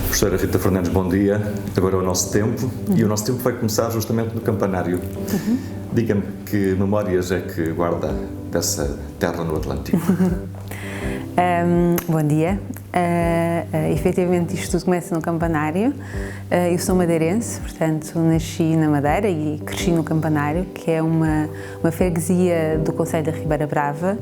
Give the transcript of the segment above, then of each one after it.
Professora Rita Fernandes, bom dia. Agora é o nosso tempo e o nosso tempo vai começar justamente no campanário. Diga-me que memórias é que guarda dessa terra no Atlântico? Bom dia. Efetivamente isto tudo começa no campanário. Eu sou madeirense, portanto nasci na Madeira e cresci no Campanário, que é uma freguesia do concelho da Ribeira Brava.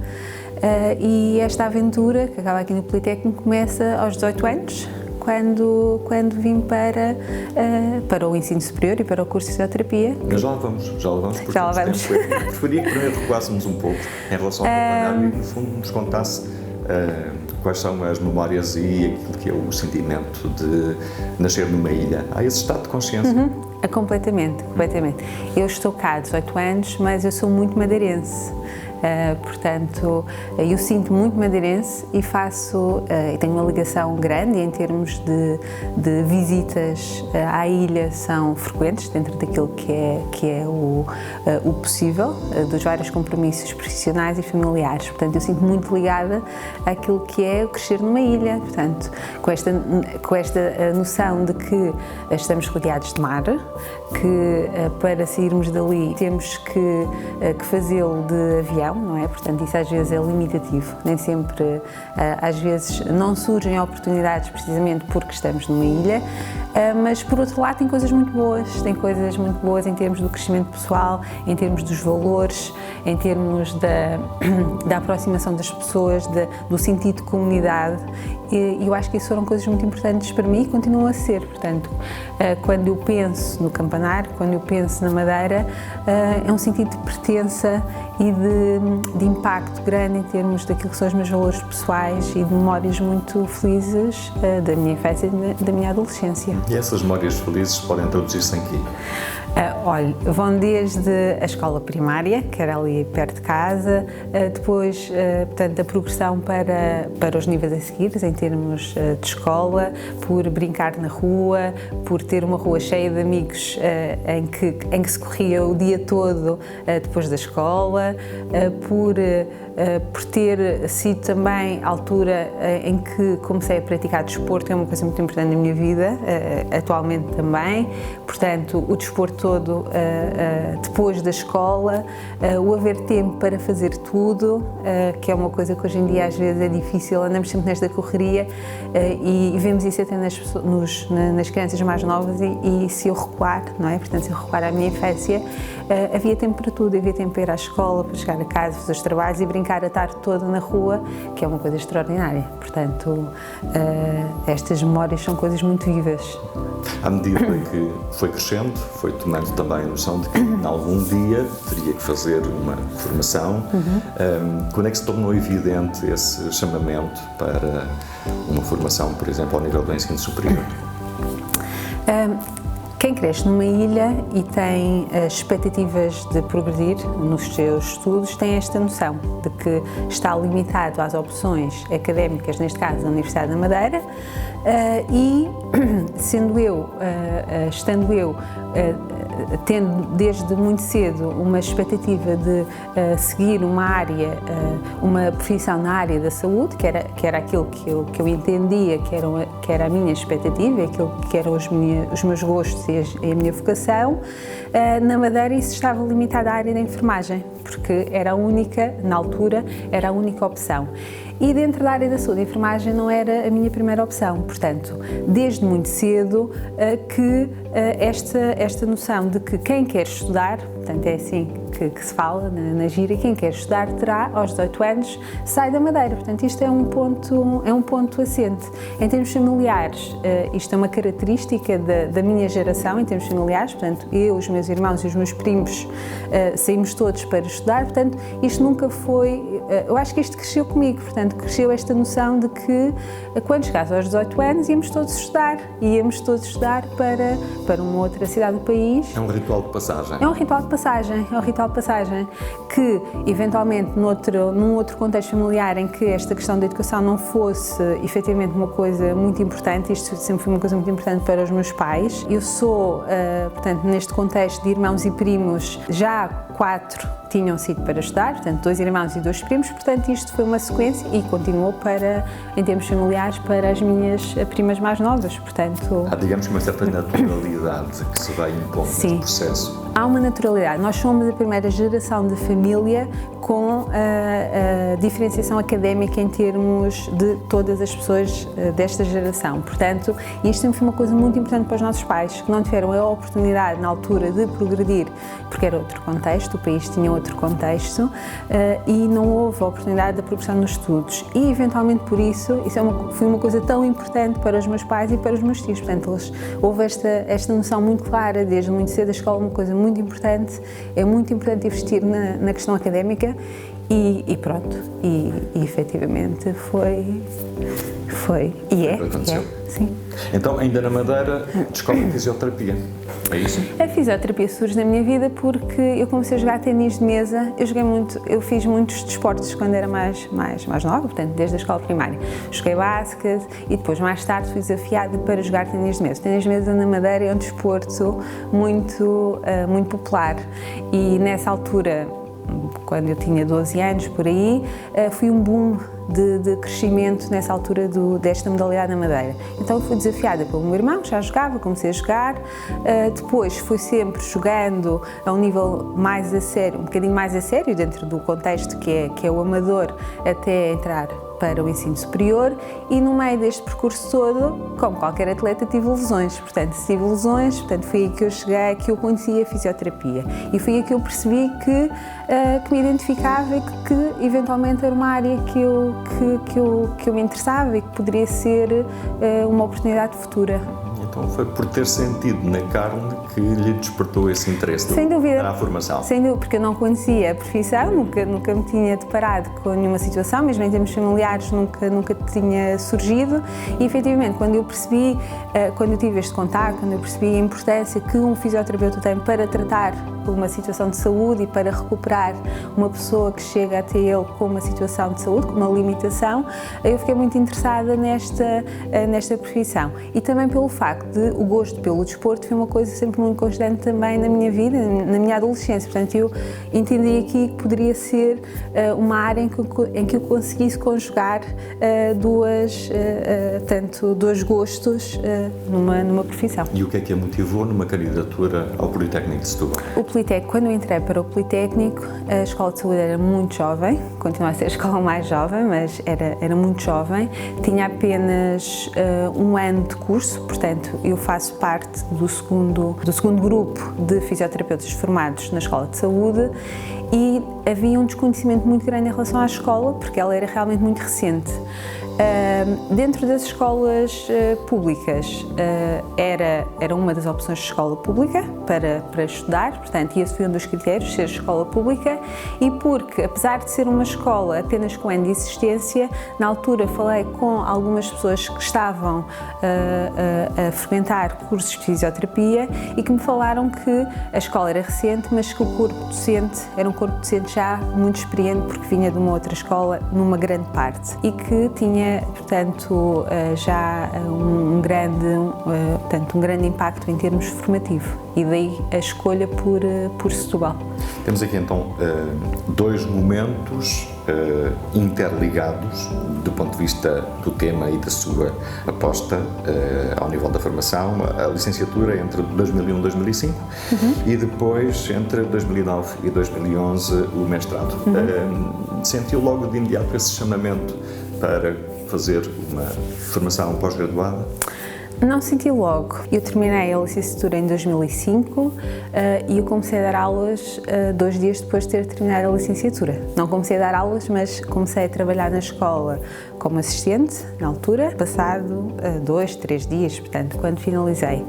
E esta aventura, que acaba aqui no Politécnico, começa aos 18 anos, quando vim para o ensino superior e para o curso de fisioterapia. Mas já lá vamos, porque já lá vamos. Preferia que primeiro recuássemos um pouco em relação ao campanário e, no fundo, nos contasse quais são as memórias e aquilo que é o sentimento de nascer numa ilha. Há esse estado de consciência? Completamente. Eu estou cá há 18 anos, mas eu sou muito madeirense. Portanto, eu sinto muito madeirense e tenho uma ligação grande em termos de visitas à ilha, são frequentes dentro daquilo que é o possível, dos vários compromissos profissionais e familiares. Portanto, eu sinto muito ligada àquilo que é o crescer numa ilha, portanto, com esta noção de que estamos rodeados de mar, que para sairmos dali temos que fazê-lo de avião, não é? Portanto, isso às vezes é limitativo, nem sempre, às vezes não surgem oportunidades precisamente porque estamos numa ilha, mas por outro lado tem coisas muito boas em termos do crescimento pessoal, em termos dos valores, em termos da aproximação das pessoas, do sentido de comunidade, e eu acho que isso foram coisas muito importantes para mim e continuam a ser. Portanto, quando eu penso no Campanário, quando eu penso na Madeira, é um sentido de pertença e de impacto grande em termos daquilo que são os meus valores pessoais e de memórias muito felizes da minha infância e da minha adolescência. E essas memórias felizes podem traduzir-se em quê? Olha, vão desde a escola primária, que era ali perto de casa, depois, portanto, a progressão para os níveis a seguir, em termos de escola, por brincar na rua, por ter uma rua cheia de amigos em que se corria o dia todo depois da escola, por ter sido também a altura em que comecei a praticar desporto, que é uma coisa muito importante na minha vida, atualmente também. Portanto, o desporto todo depois da escola, o haver tempo para fazer tudo, que é uma coisa que hoje em dia às vezes é difícil, andamos sempre nesta correria e vemos isso até nas crianças mais novas e se eu recuar, não é? Portanto, se eu recuar à minha infância, havia tempo para tudo, havia tempo para ir à escola, para chegar a casa, fazer os trabalhos e brincar a tarde toda na rua, que é uma coisa extraordinária. Portanto, estas memórias são coisas muito vivas. À medida que foi crescendo, foi tomando também a noção de que em algum dia teria que fazer uma formação. Quando é que se tornou evidente esse chamamento para uma formação, por exemplo, ao nível do ensino superior? Quem cresce numa ilha e tem expectativas de progredir nos seus estudos tem esta noção de que está limitado às opções académicas, neste caso a Universidade da Madeira, e estando eu tendo desde muito cedo uma expectativa de seguir uma área, uma profissão na área da saúde, que era aquilo que eu entendia que era a minha expectativa, aquilo que eram os meus gostos e a minha vocação, na Madeira isso estava limitado à área da enfermagem, porque era a única, na altura, era a única opção. E dentro da área da saúde, a enfermagem não era a minha primeira opção. Portanto, desde muito cedo que esta noção de que quem quer estudar, portanto é assim que se fala na gíria, quem quer estudar terá, aos 18 anos, sai da Madeira. Portanto, isto é um ponto assente. Em termos familiares, isto é uma característica da minha geração, em termos familiares, portanto, eu, os meus irmãos e os meus primos saímos todos para estudar, portanto, isto nunca foi, eu acho que isto cresceu comigo, portanto, cresceu esta noção de que, quando chegasse aos 18 anos, íamos todos estudar para uma outra cidade do país. É um ritual de passagem. É um ritual de passagem que, eventualmente, num outro contexto familiar em que esta questão da educação não fosse, efetivamente, uma coisa muito importante, isto sempre foi uma coisa muito importante para os meus pais. Eu sou, portanto, neste contexto de irmãos e primos, já 4 tinham sido para estudar, portanto 2 irmãos e 2 primos, portanto isto foi uma sequência e continuou para, em termos familiares, para as minhas primas mais novas, portanto... Há, digamos, uma certa naturalidade que se vai impondo neste processo. Há uma naturalidade. Nós somos a primeira geração de família com a diferenciação académica em termos de todas as pessoas desta geração. Portanto, isto sempre foi uma coisa muito importante para os nossos pais, que não tiveram a oportunidade na altura de progredir, porque era outro contexto, o país tinha outro contexto, e não houve a oportunidade da progressão nos estudos. E, eventualmente, por isso, foi uma coisa tão importante para os meus pais e para os meus tios. Portanto, houve esta noção muito clara, desde muito cedo, a escola é uma coisa muito importante, é muito importante investir na questão académica e pronto, e efetivamente foi e é. Aconteceu. Sim. Então, ainda na Madeira, descobre a fisioterapia, é isso? A fisioterapia surge na minha vida porque eu comecei a jogar ténis de mesa, eu fiz muitos desportos quando era mais nova, portanto, desde a escola primária. Joguei basquete e depois, mais tarde, fui desafiada para jogar ténis de mesa. Ténis de mesa na Madeira é um desporto muito popular e nessa altura, quando eu tinha 12 anos, por aí, foi um boom de crescimento nessa altura desta modalidade na Madeira. Então fui desafiada pelo meu irmão, que já jogava, comecei a jogar, depois fui sempre jogando a um nível mais a sério, um bocadinho mais a sério, dentro do contexto que é o amador, até entrar para o ensino superior, e no meio deste percurso todo, como qualquer atleta, tive lesões. Portanto, se tive lesões, foi aí que eu cheguei, que eu conhecia a fisioterapia. E foi aí que eu percebi que me identificava e que eventualmente era uma área que eu me interessava e que poderia ser uma oportunidade futura. Então foi por ter sentido na carne que lhe despertou esse interesse sem dúvida, para a formação. Sem dúvida, porque eu não conhecia a profissão, nunca me tinha deparado com nenhuma situação, mesmo em termos familiares nunca tinha surgido e efetivamente quando eu percebi, quando eu tive este contacto, quando eu percebi a importância que um fisioterapeuta tem para tratar uma situação de saúde e para recuperar uma pessoa que chega até ele com uma situação de saúde, com uma limitação, eu fiquei muito interessada nesta profissão. E também pelo facto de o gosto pelo desporto foi uma coisa sempre muito constante também na minha vida, na minha adolescência. Portanto, eu entendi aqui que poderia ser uma área em que eu conseguisse conjugar dois gostos numa profissão. E o que é que a motivou numa candidatura ao Politécnico de Setúbal? Quando eu entrei para o Politécnico, a Escola de Saúde era muito jovem, continua a ser a escola mais jovem, mas era muito jovem, tinha apenas 1 ano de curso, portanto eu faço parte do segundo grupo de fisioterapeutas formados na Escola de Saúde e havia um desconhecimento muito grande em relação à escola, porque ela era realmente muito recente. Dentro das escolas públicas era uma das opções de escola pública para estudar, portanto esse foi um dos critérios, ser escola pública, e porque apesar de ser uma escola apenas com ano de existência, na altura falei com algumas pessoas que estavam a frequentar cursos de fisioterapia e que me falaram que a escola era recente, mas que o corpo docente era um corpo docente já muito experiente porque vinha de uma outra escola numa grande parte e que tinha portanto, já um grande impacto em termos formativos e daí a escolha por Setúbal. Temos aqui então 2 momentos interligados do ponto de vista do tema e da sua aposta ao nível da formação, a licenciatura entre 2001 e 2005 e depois entre 2009 e 2011 o mestrado. Sentiu logo de imediato esse chamamento para fazer uma formação pós-graduada? Não senti logo. Eu terminei a licenciatura em 2005 e eu comecei a dar aulas 2 dias depois de ter terminado a licenciatura. Não comecei a dar aulas, mas comecei a trabalhar na escola como assistente, na altura, passado 2, 3 dias, portanto, quando finalizei.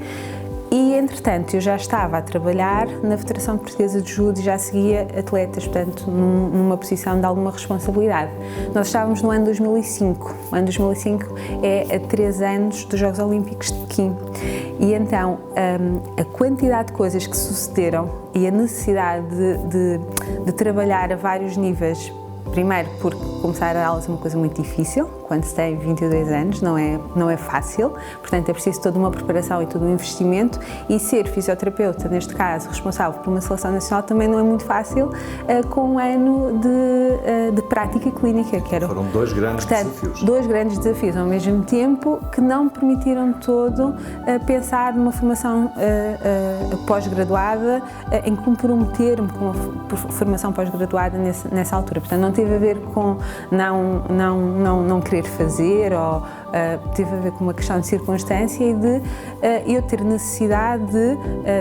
E, entretanto, eu já estava a trabalhar na Federação Portuguesa de Judo e já seguia atletas, portanto, numa posição de alguma responsabilidade. Nós estávamos no ano 2005. O ano 2005 é a 3 anos dos Jogos Olímpicos de Pequim. E então, a quantidade de coisas que sucederam e a necessidade de trabalhar a vários níveis Primeiro porque começar a aulas é uma coisa muito difícil, quando se tem 22 anos, não é fácil, portanto é preciso toda uma preparação e todo um investimento, e ser fisioterapeuta, neste caso responsável por uma seleção nacional, também não é muito fácil, com um ano de prática clínica. Foram dois grandes desafios. Dois grandes desafios ao mesmo tempo, que não me permitiram todo pensar numa formação pós-graduada, em comprometer-me com a formação pós-graduada nessa altura. Portanto, não teve a ver com não querer fazer, ou teve a ver com uma questão de circunstância e de eu ter necessidade de,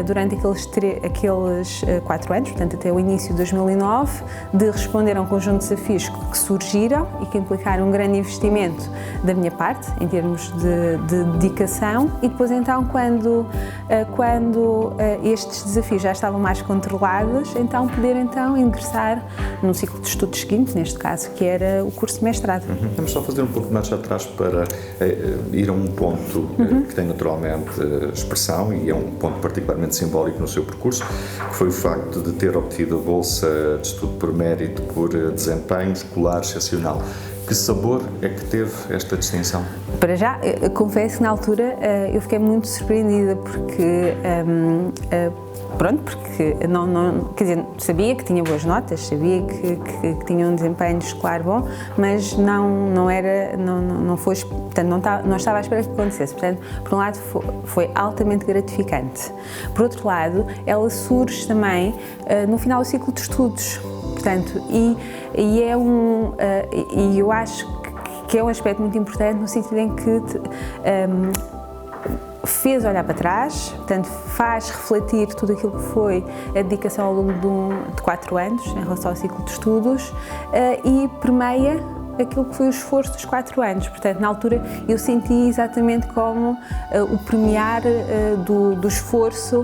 durante aqueles 4 anos, portanto até o início de 2009, de responder a um conjunto de desafios que surgiram e que implicaram um grande investimento da minha parte, em termos de dedicação, e depois então quando estes desafios já estavam mais controlados, então poder ingressar num ciclo de estudos seguinte, neste caso, que era o curso de mestrado. Vamos só fazer um pouco de marcha atrás para ir a um ponto que tem naturalmente expressão e é um ponto particularmente simbólico no seu percurso, que foi o facto de ter obtido a bolsa de estudo por mérito por desempenho escolar excepcional. Que sabor é que teve esta distinção? Para já, confesso que na altura eu fiquei muito surpreendida porque quer dizer, sabia que tinha boas notas, sabia que tinha um desempenho escolar bom, mas não estava à espera que acontecesse. Portanto, por um lado foi altamente gratificante. Por outro lado, ela surge também no final do ciclo de estudos. Portanto, e eu acho que é um aspecto muito importante no sentido em que fez olhar para trás, portanto, faz refletir tudo aquilo que foi a dedicação ao longo de 4 anos em relação ao ciclo de estudos e permeia aquilo que foi o esforço dos 4 anos. Portanto, na altura eu senti exatamente como o premiar do esforço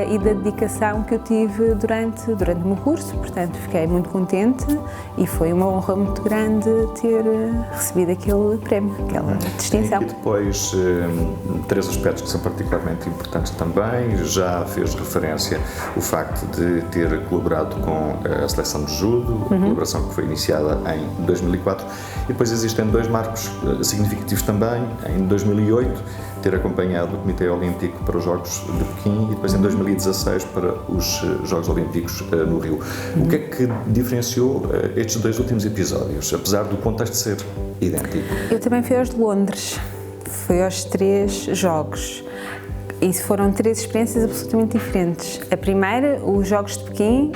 e da dedicação que eu tive durante o meu curso. Portanto, fiquei muito contente e foi uma honra muito grande ter recebido aquele prémio, aquela distinção. E depois, 3 aspectos que são particularmente importantes também. Já fez referência ao facto de ter colaborado com a seleção de judo, a colaboração que foi iniciada em 2004. E depois existem 2 marcos significativos também, em 2008 ter acompanhado o Comitê Olímpico para os Jogos de Pequim e depois em 2016 para os Jogos Olímpicos no Rio. O que é que diferenciou estes 2 últimos episódios, apesar do contexto ser idêntico? Eu também fui aos de Londres, fui aos 3 Jogos. E foram 3 experiências absolutamente diferentes. A primeira, os Jogos de Pequim,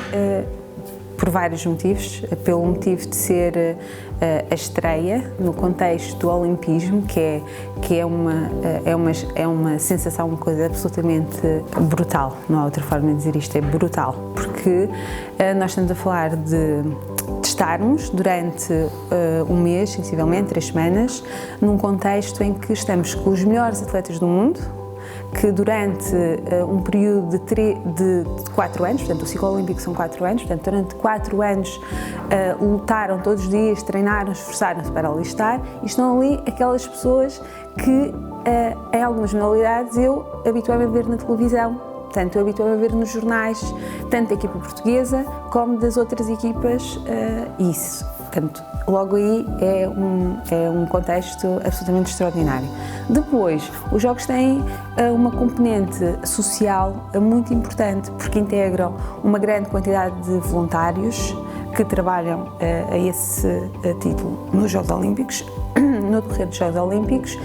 por vários motivos, pelo motivo de ser a estreia no contexto do olimpismo, que é uma sensação, uma coisa absolutamente brutal, não há outra forma de dizer isto, é brutal, porque nós estamos a falar de estarmos durante um mês, sensivelmente 3 semanas, num contexto em que estamos com os melhores atletas do mundo, que durante um período de 4 anos, portanto o ciclo olímpico são 4 anos, portanto durante 4 anos lutaram todos os dias, treinaram, esforçaram-se para ali estar, e estão ali aquelas pessoas que em algumas modalidades eu habituei-me a ver na televisão, portanto eu habituei-me a ver nos jornais, tanto da equipa portuguesa como das outras equipas, isso. Portanto, logo aí é um contexto absolutamente extraordinário. Depois, os Jogos têm uma componente social muito importante, porque integram uma grande quantidade de voluntários que trabalham a esse título nos Jogos Olímpicos, no decorrer dos Jogos Olímpicos,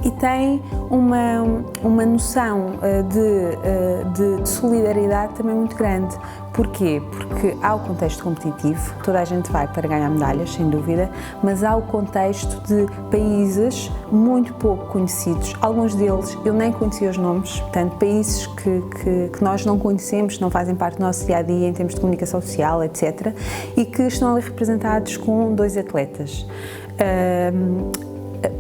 e tem uma noção de solidariedade também muito grande. Porquê? Porque há o contexto competitivo, toda a gente vai para ganhar medalhas, sem dúvida, mas há o contexto de países muito pouco conhecidos, alguns deles eu nem conhecia os nomes, portanto países que nós não conhecemos, não fazem parte do nosso dia-a-dia em termos de comunicação social, etc., e que estão ali representados com 2 atletas.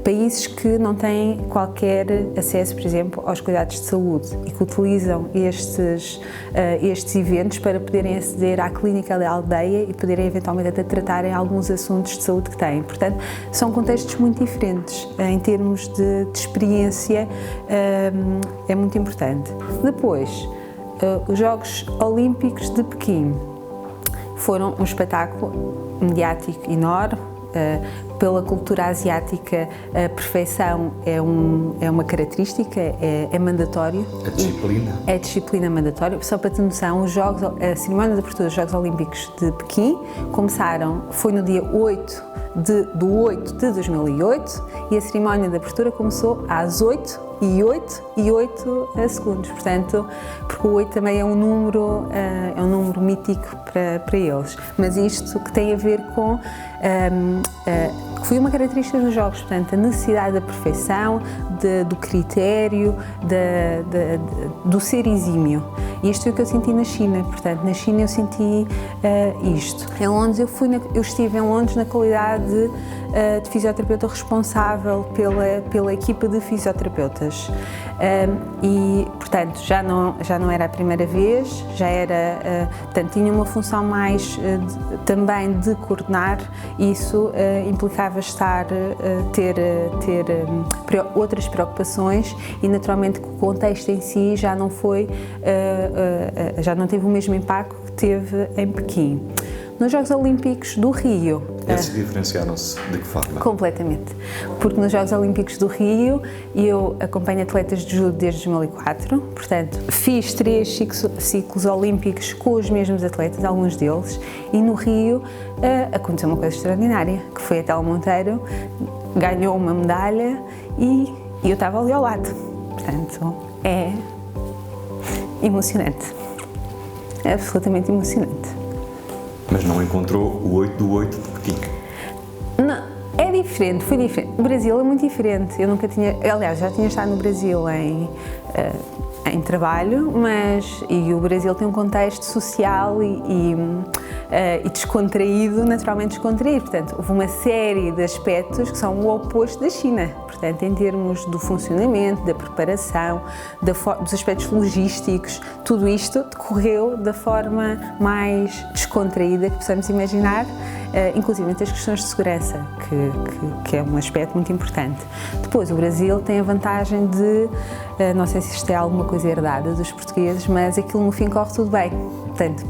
Países que não têm qualquer acesso, por exemplo, aos cuidados de saúde e que utilizam estes eventos para poderem aceder à clínica da aldeia e poderem eventualmente até tratarem alguns assuntos de saúde que têm. Portanto, são contextos muito diferentes em termos de experiência, é muito importante. Depois, os Jogos Olímpicos de Pequim foram um espetáculo mediático enorme. Pela cultura asiática, a perfeição é uma característica, é mandatório. A disciplina? É disciplina mandatória. Só para ter noção, a cerimónia de abertura dos Jogos Olímpicos de Pequim foi no dia 8 de 2008 e a cerimónia de abertura começou às 8h08 segundos. Portanto, porque o 8 também é um número mítico para eles. Mas isto que tem a ver com que foi uma característica dos Jogos, portanto, a necessidade da perfeição, do critério, do ser exímio. E isto é o que eu senti na China. Portanto, na China eu senti isto. Em Londres, eu estive em Londres na qualidade de fisioterapeuta responsável pela equipa de fisioterapeutas. E, portanto, já não era a primeira vez, já era, portanto, tinha uma função mais também de coordenar. Isso implicava ter outras preocupações e, naturalmente, que o contexto em si já não teve o mesmo impacto que teve em Pequim. Nos Jogos Olímpicos do Rio... Esses diferenciaram-se de que forma? Completamente. Porque nos Jogos Olímpicos do Rio eu acompanho atletas de judo desde 2004, portanto fiz 3 ciclos olímpicos com os mesmos atletas, alguns deles, e no Rio aconteceu uma coisa extraordinária, que foi a Telma Monteiro, ganhou uma medalha e eu estava ali ao lado. Portanto, é emocionante. É absolutamente emocionante. Mas não encontrou o 8 do 8 de Pequim? Não, é diferente, foi diferente. O Brasil é muito diferente. Eu nunca tinha, aliás, já tinha estado no Brasil em trabalho, e o Brasil tem um contexto social e descontraído, naturalmente descontraído. Portanto, houve uma série de aspectos que são o oposto da China. Portanto, em termos do funcionamento, da preparação, dos aspectos logísticos, tudo isto decorreu da forma mais descontraída que possamos imaginar, inclusive as questões de segurança, que é um aspecto muito importante. Depois, o Brasil tem a vantagem de, não sei se isto é alguma coisa herdada dos portugueses, mas aquilo no fim corre tudo bem. Portanto,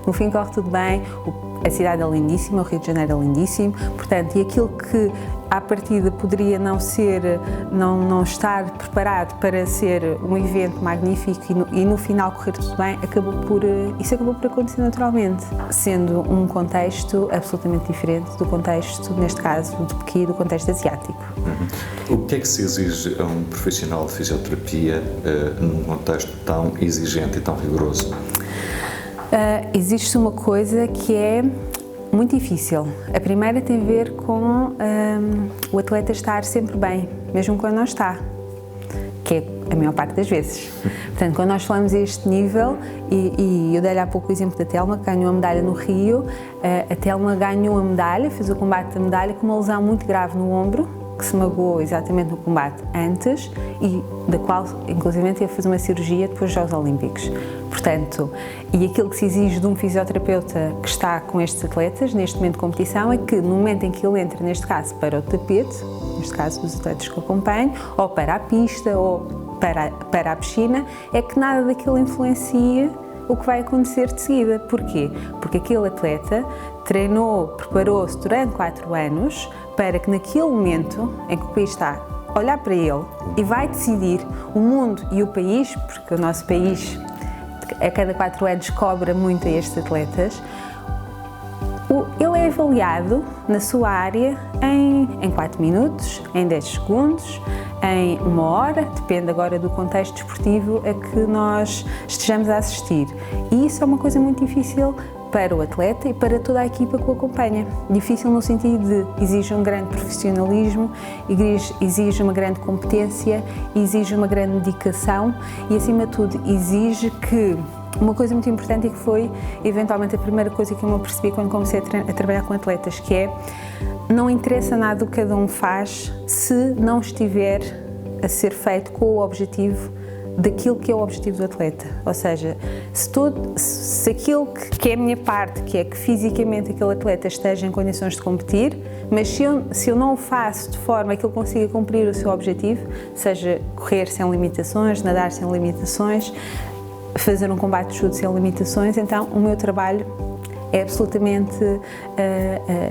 no fim corre tudo bem, a cidade é lindíssima, o Rio de Janeiro é lindíssimo, portanto, e aquilo que à partida poderia não estar preparado para ser um evento magnífico e no final correr tudo bem, isso acabou por acontecer naturalmente, sendo um contexto absolutamente diferente do contexto, neste caso, de Pequim, do contexto asiático. O que é que se exige a um profissional de fisioterapia num contexto tão exigente e tão rigoroso? Existe uma coisa que é muito difícil. A primeira tem a ver com o atleta estar sempre bem, mesmo quando não está, que é a maior parte das vezes. Portanto, quando nós falamos a este nível, e eu dei-lhe há pouco o exemplo da Telma, que ganhou a medalha no Rio, a Telma ganhou a medalha, fez o combate da medalha com uma lesão muito grave no ombro, que se magoou exatamente no combate antes e da qual, inclusive, ia fazer uma cirurgia depois dos Jogos Olímpicos. Portanto, e aquilo que se exige de um fisioterapeuta que está com estes atletas, neste momento de competição, é que no momento em que ele entra, neste caso, para o tapete, neste caso dos atletas que eu acompanho, ou para a pista, ou para a piscina, é que nada daquilo influencia o que vai acontecer de seguida. Porquê? Porque aquele atleta treinou, preparou-se durante 4 anos para que naquele momento em que o país está a olhar para ele e vai decidir o mundo e o país, porque o nosso país a cada 4 anos cobra muito a estes atletas, ele é avaliado na sua área em 4 minutos, em 10 segundos, em 1 hora, depende agora do contexto desportivo a que nós estejamos a assistir. E isso é uma coisa muito difícil para o atleta e para toda a equipa que o acompanha. Difícil no sentido de exige um grande profissionalismo, exige uma grande competência, exige uma grande dedicação e, acima de tudo, exige que uma coisa muito importante e que foi, eventualmente, a primeira coisa que eu me apercebi quando comecei a trabalhar com atletas, que é, não interessa nada o que cada um faz se não estiver a ser feito com o objetivo daquilo que é o objetivo do atleta. Ou seja, se aquilo que é a minha parte, que é que fisicamente aquele atleta esteja em condições de competir, mas se eu não o faço de forma que ele consiga cumprir o seu objetivo, seja correr sem limitações, nadar sem limitações, fazer um combate de judo sem limitações, então o meu trabalho é absolutamente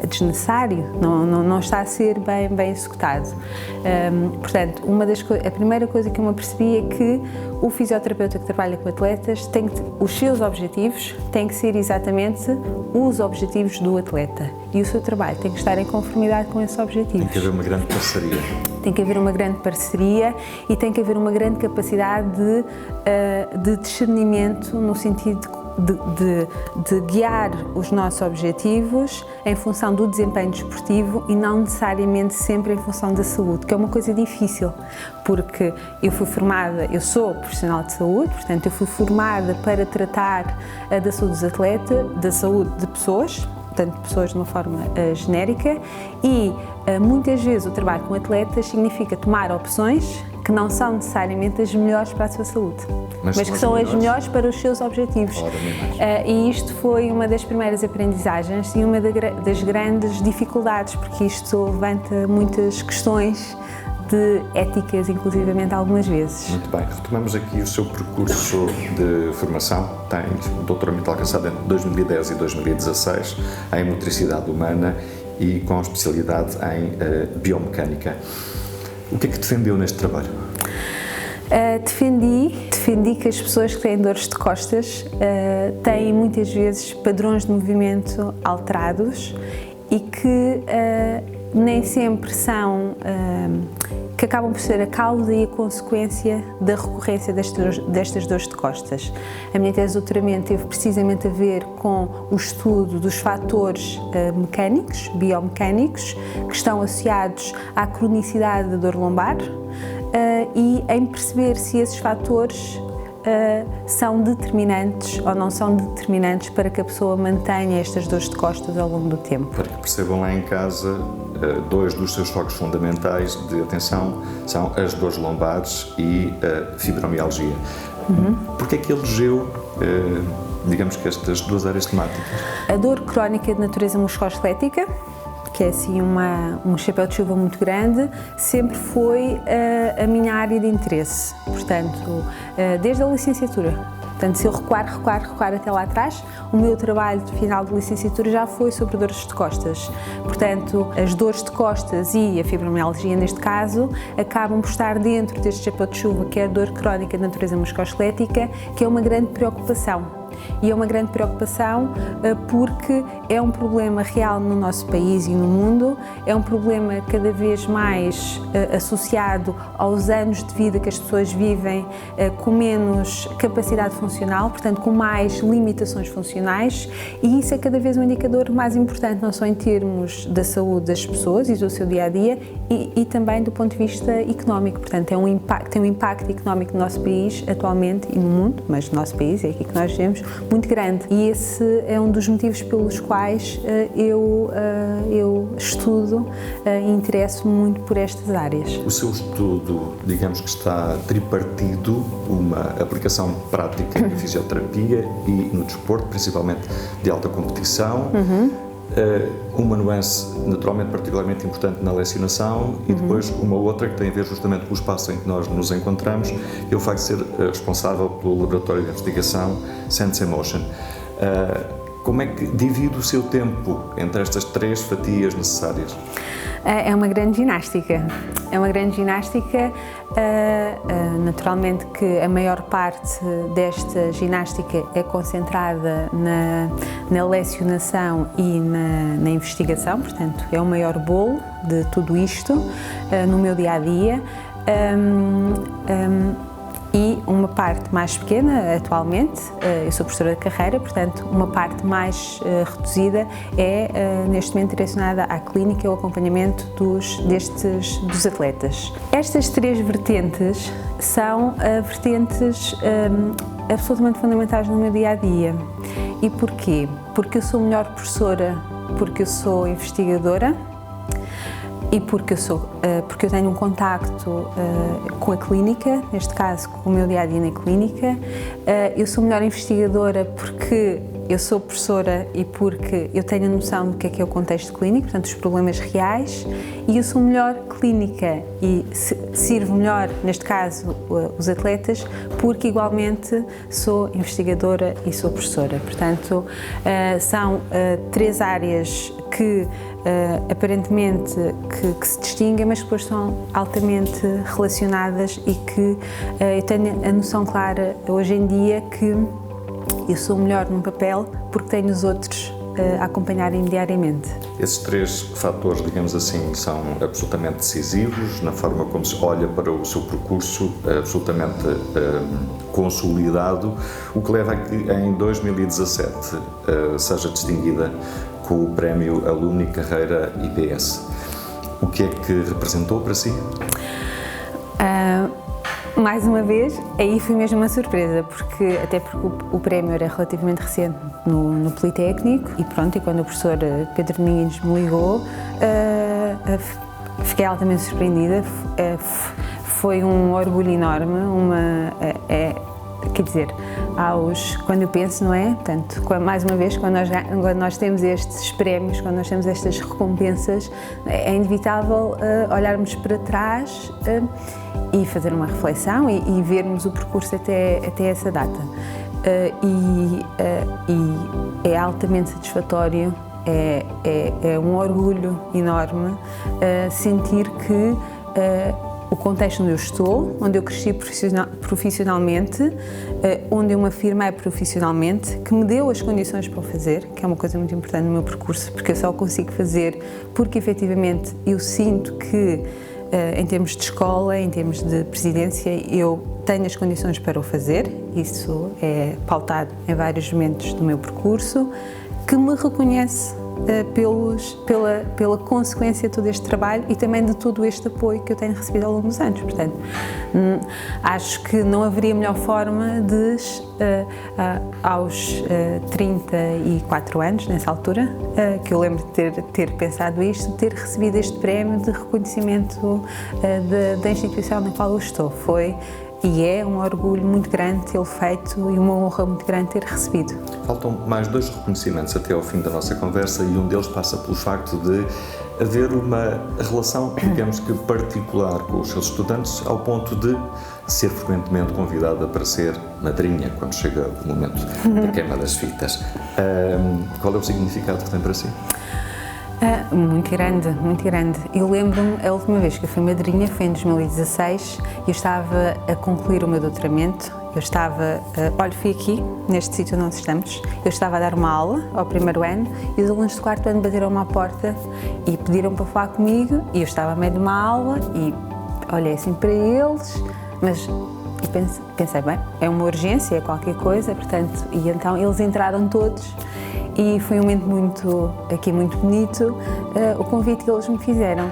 desnecessário, não está a ser bem executado. Portanto, a primeira coisa que eu me apercebi é que o fisioterapeuta que trabalha com atletas os seus objetivos têm que ser exatamente os objetivos do atleta e o seu trabalho tem que estar em conformidade com esses objetivos. Tem que haver uma grande parceria. Tem que haver uma grande parceria e tem que haver uma grande capacidade de discernimento no sentido de guiar os nossos objetivos em função do desempenho desportivo e não necessariamente sempre em função da saúde, que é uma coisa difícil, porque eu sou profissional de saúde, portanto eu fui formada para tratar da saúde dos atletas, da saúde de pessoas, portanto pessoas de uma forma genérica, e muitas vezes o trabalho com atletas significa tomar opções que não são necessariamente as melhores para a sua saúde, mas que são as melhores para os seus objetivos. E isto foi uma das primeiras aprendizagens e uma das grandes dificuldades, porque isto levanta muitas questões de éticas, inclusivamente algumas vezes. Muito bem, retomamos aqui o seu percurso de formação. Tem o doutoramento alcançado entre 2010 e 2016 em motricidade humana e com especialidade em biomecânica. O que é que defendeu neste trabalho? Defendi que as pessoas que têm dores de costas têm muitas vezes padrões de movimento alterados e que nem sempre que acabam por ser a causa e a consequência da recorrência destas dores de costas. A minha tese de doutoramento teve precisamente a ver com o estudo dos fatores mecânicos, biomecânicos, que estão associados à cronicidade da dor lombar e em perceber se esses fatores são determinantes ou não são determinantes para que a pessoa mantenha estas dores de costas ao longo do tempo. Para que percebam lá em casa, dois dos seus focos fundamentais de atenção são as dores lombares e a fibromialgia. Porque é que elegeu, digamos que estas duas áreas temáticas? A dor crónica de natureza musculoesquelética, que é assim um chapéu de chuva muito grande, sempre foi a minha área de interesse, portanto, desde a licenciatura. Portanto, se eu recuar até lá atrás, o meu trabalho de final de licenciatura já foi sobre dores de costas. Portanto, as dores de costas e a fibromialgia, neste caso, acabam por estar dentro deste chapéu de chuva, que é a dor crónica de natureza musculoesquelética, que é uma grande preocupação. E é uma grande preocupação porque é um problema real no nosso país e no mundo, é um problema cada vez mais associado aos anos de vida que as pessoas vivem com menos capacidade funcional, portanto com mais limitações funcionais, e isso é cada vez um indicador mais importante, não só em termos da saúde das pessoas e do seu dia-a-dia e também do ponto de vista económico, portanto tem um impacto económico no nosso país atualmente e no mundo, mas no nosso país, é aqui que nós vivemos, muito grande, e esse é um dos motivos pelos quais eu estudo e interesso-me muito por estas áreas. O seu estudo, digamos que está tripartido, uma aplicação prática na fisioterapia e no desporto, principalmente de alta competição, uma nuance naturalmente particularmente importante na lecionação e depois uma outra que tem a ver justamente com o espaço em que nós nos encontramos e o facto de ser responsável pelo laboratório de investigação Sense Emotion. Como é que divide o seu tempo entre estas três fatias necessárias? É uma grande ginástica. Naturalmente que a maior parte desta ginástica é concentrada na lecionação e na investigação, portanto é o maior bolo de tudo isto no meu dia-a-dia. E uma parte mais pequena, atualmente, eu sou professora de carreira, portanto, uma parte mais reduzida é, neste momento, direcionada à clínica e ao acompanhamento dos atletas. Estas três vertentes são vertentes absolutamente fundamentais no meu dia-a-dia. E porquê? Porque eu sou melhor professora, porque eu sou investigadora, e porque eu tenho um contacto com a clínica, neste caso com o meu dia-a-dia na clínica. Eu sou melhor investigadora porque eu sou professora e porque eu tenho a noção do que é o contexto clínico, portanto, os problemas reais, e eu sou melhor clínica e sirvo melhor, neste caso, os atletas, porque igualmente sou investigadora e sou professora. Portanto, são 3 áreas que aparentemente que se distinguem, mas que depois são altamente relacionadas e que eu tenho a noção clara hoje em dia que eu sou melhor num papel porque tenho os outros a acompanharem diariamente. Esses 3 fatores, digamos assim, são absolutamente decisivos na forma como se olha para o seu percurso, absolutamente consolidado, o que leva a que em 2017 seja distinguida com o Prémio Alumni Carreira IPS. O que é que representou para si? Mais uma vez, aí foi mesmo uma surpresa, porque o prémio era relativamente recente no Politécnico e pronto, e quando o professor Pedro Domingos me ligou, fiquei altamente surpreendida. Foi um orgulho enorme, quer dizer, quando eu penso, não é? Portanto, mais uma vez, quando nós temos estes prémios, quando nós temos estas recompensas, é inevitável olharmos para trás e fazer uma reflexão e vermos o percurso até essa data. E é altamente satisfatório, é um orgulho enorme sentir que o contexto onde eu estou, onde eu cresci profissionalmente, onde eu me afirmei profissionalmente, que me deu as condições para o fazer, que é uma coisa muito importante no meu percurso, porque eu só consigo fazer porque efetivamente eu sinto que em termos de escola, em termos de presidência, eu tenho as condições para o fazer. Isso é pautado em vários momentos do meu percurso, que me reconhece pela consequência de todo este trabalho e também de todo este apoio que eu tenho recebido ao longo dos anos. Portanto, acho que não haveria melhor forma de, aos 34 anos, nessa altura, que eu lembro de ter pensado isto, ter recebido este prémio de reconhecimento da instituição na qual eu estou. E é um orgulho muito grande tê-lo feito e uma honra muito grande ter recebido. Faltam mais 2 reconhecimentos até ao fim da nossa conversa e um deles passa pelo facto de haver uma relação, digamos que particular com os seus estudantes, ao ponto de ser frequentemente convidada para ser madrinha quando chega o momento da queima das fitas. Qual é o significado que tem para si? Muito grande, muito grande. Eu lembro-me, a última vez que eu fui madrinha foi em 2016, eu estava a concluir o meu doutoramento, fui aqui, neste sítio onde nós estamos, eu estava a dar uma aula ao primeiro ano e os alunos do 4º ano bateram-me à porta e pediram para falar comigo e eu estava a meio de uma aula e olhei assim para eles, mas pensei, bem, é uma urgência, é qualquer coisa, portanto, e então eles entraram todos. E foi um momento muito bonito, o convite que eles me fizeram.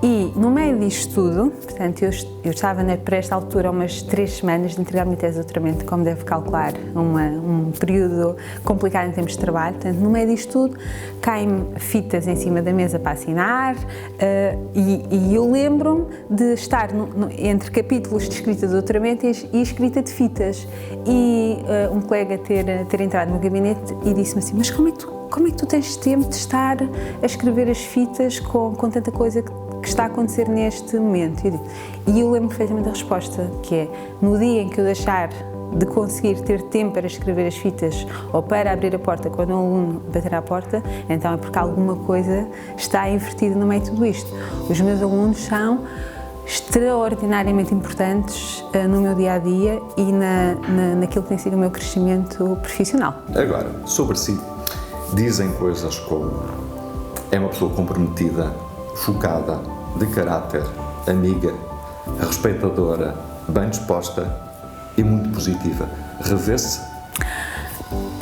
E no meio disto tudo, portanto, eu estava para esta altura umas 3 semanas de entregar a minha tese de doutoramento, como deve calcular, um período complicado em termos de trabalho. Portanto, no meio disto tudo, caem-me fitas em cima da mesa para assinar e eu lembro-me de estar entre capítulos de escrita de doutoramento e escrita de fitas. E um colega ter entrado no gabinete e disse-me assim, mas como é que tu tens tempo de estar a escrever as fitas com tanta coisa que está a acontecer neste momento? E eu lembro perfeitamente da resposta, que é, no dia em que eu deixar de conseguir ter tempo para escrever as fitas ou para abrir a porta quando um aluno bater à porta, então é porque alguma coisa está invertida no meio de tudo isto. Os meus alunos são extraordinariamente importantes no meu dia-a-dia e naquilo que tem sido o meu crescimento profissional. Agora, sobre si, dizem coisas como é uma pessoa comprometida, focada, de caráter, amiga, respeitadora, bem disposta e muito positiva. Revê-se?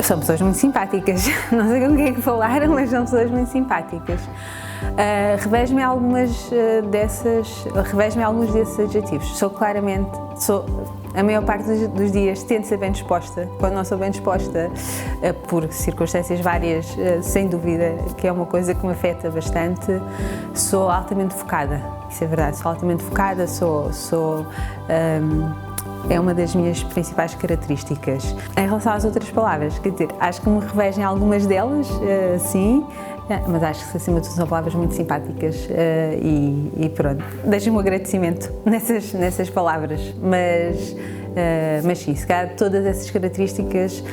São pessoas muito simpáticas, não sei com quem é que falaram, mas são pessoas muito simpáticas. Revés-me alguns desses adjetivos. A maior parte dos dias tento ser bem disposta. Quando não sou bem disposta, por circunstâncias várias, sem dúvida, que é uma coisa que me afeta bastante, sou altamente focada. Isso é verdade, sou altamente focada, é uma das minhas principais características. Em relação às outras palavras, quer dizer, acho que me revejo em algumas delas, sim, mas acho que acima de tudo são palavras muito simpáticas e pronto, deixo-me um agradecimento nessas palavras, mas sim, se calhar todas essas características,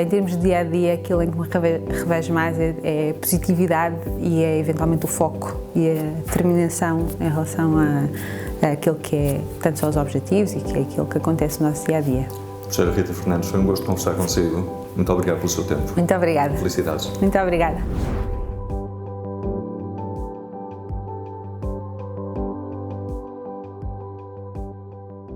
em termos de dia-a-dia, aquilo em que me revejo mais é positividade e é eventualmente o foco e a determinação em relação àquilo que é, tanto só os objetivos e que é aquilo que acontece no nosso dia-a-dia. Professora Rita Fernandes, foi um gosto conversar consigo. Muito obrigado pelo seu tempo. Muito obrigada. Felicidades. Muito obrigada.